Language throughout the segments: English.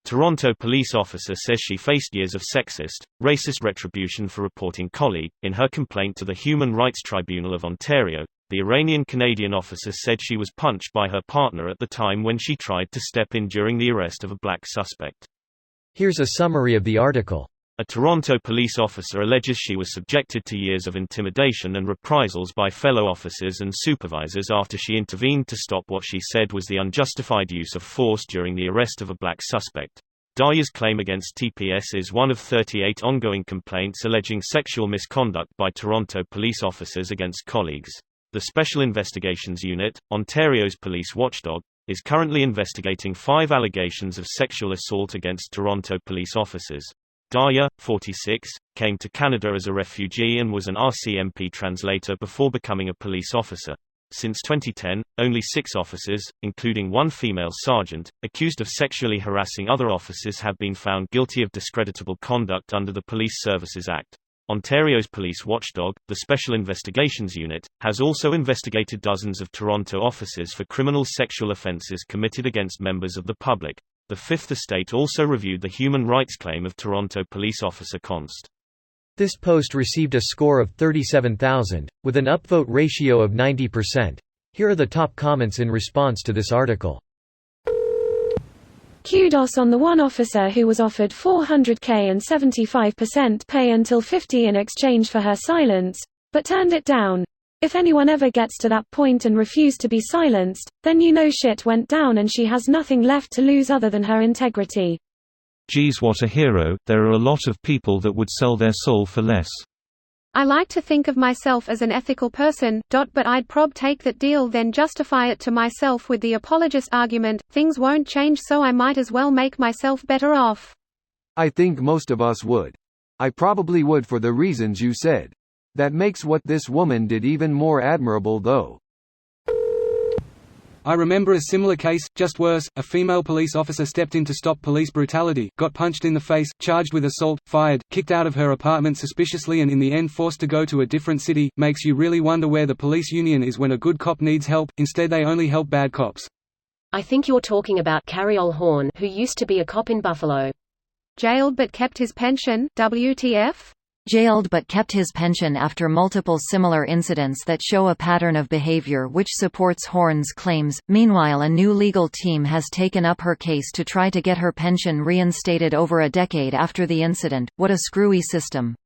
Toronto police officer says she faced years of sexist, racist retribution for reporting colleague. In her complaint to the Human Rights Tribunal of Ontario, the Iranian-Canadian officer said she was punched by her partner at the time when she tried to step in during the arrest of a black suspect. Here's a summary of the article. A Toronto police officer alleges she was subjected to years of intimidation and reprisals by fellow officers and supervisors after she intervened to stop what she said was the unjustified use of force during the arrest of a black suspect. Daya's claim against TPS is one of 38 ongoing complaints alleging sexual misconduct by Toronto police officers against colleagues. The Special Investigations Unit, Ontario's police watchdog, is currently investigating 5 allegations of sexual assault against Toronto police officers. Daya, 46, came to Canada as a refugee and was an RCMP translator before becoming a police officer. Since 2010, only 6 officers, including 1 female sergeant, accused of sexually harassing other officers have been found guilty of discreditable conduct under the Police Services Act. Ontario's police watchdog, the Special Investigations Unit, has also investigated dozens of Toronto officers for criminal sexual offences committed against members of the public. The Fifth Estate also reviewed the human rights claim of Toronto police officer Const. This post received a score of 37,000, with an upvote ratio of 90%. Here are the top comments in response to this article. Kudos on the one officer who was offered $400K and 75% pay until 50 in exchange for her silence, but turned it down. If anyone ever gets to that point and refused to be silenced, then you know shit went down and she has nothing left to lose other than her integrity. Geez, what a hero. There are a lot of people that would sell their soul for less. I like to think of myself as an ethical person, but I'd prob take that deal then justify it to myself with the apologist argument, things won't change so I might as well make myself better off. I think most of us would. I probably would for the reasons you said. That makes what this woman did even more admirable though. I remember a similar case, just worse. A female police officer stepped in to stop police brutality, got punched in the face, charged with assault, fired, kicked out of her apartment suspiciously and in the end forced to go to a different city. Makes you really wonder where the police union is when a good cop needs help, instead they only help bad cops. I think you're talking about Carriol Horn, who used to be a cop in Buffalo. Jailed but kept his pension, WTF? Jailed but kept his pension after multiple similar incidents that show a pattern of behavior which supports Horn's claims. Meanwhile, a new legal team has taken up her case to try to get her pension reinstated over a decade after the incident. What a screwy system.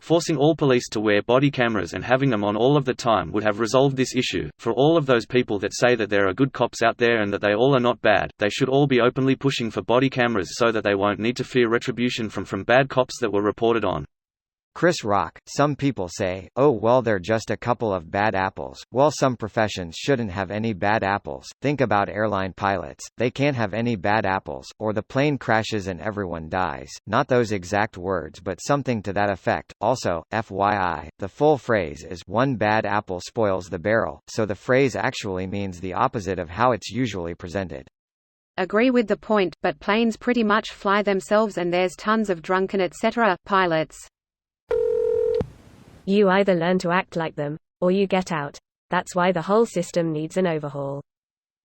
Forcing all police to wear body cameras and having them on all of the time would have resolved this issue. For all of those people that say that there are good cops out there and that they all are not bad, they should all be openly pushing for body cameras so that they won't need to fear retribution from bad cops that were reported on. Chris Rock, some people say, oh well they're just a couple of bad apples. Well, some professions shouldn't have any bad apples. Think about airline pilots, they can't have any bad apples, or the plane crashes and everyone dies. Not those exact words but something to that effect. Also, FYI, the full phrase is one bad apple spoils the barrel, so the phrase actually means the opposite of how it's usually presented. Agree with the point, but planes pretty much fly themselves and there's tons of drunken etc. pilots. You either learn to act like them, or you get out. That's why the whole system needs an overhaul.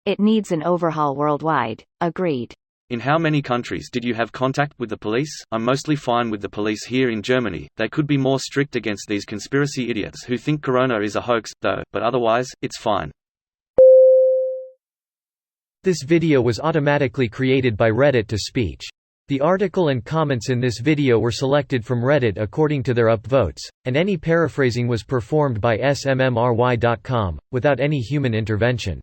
It needs an overhaul worldwide. Agreed. In how many countries did you have contact with the police? I'm mostly fine with the police here in Germany. They could be more strict against these conspiracy idiots who think corona is a hoax, though, but otherwise, it's fine. This video was automatically created by Reddit to speech. The article and comments in this video were selected from Reddit according to their upvotes, and any paraphrasing was performed by smmry.com, without any human intervention.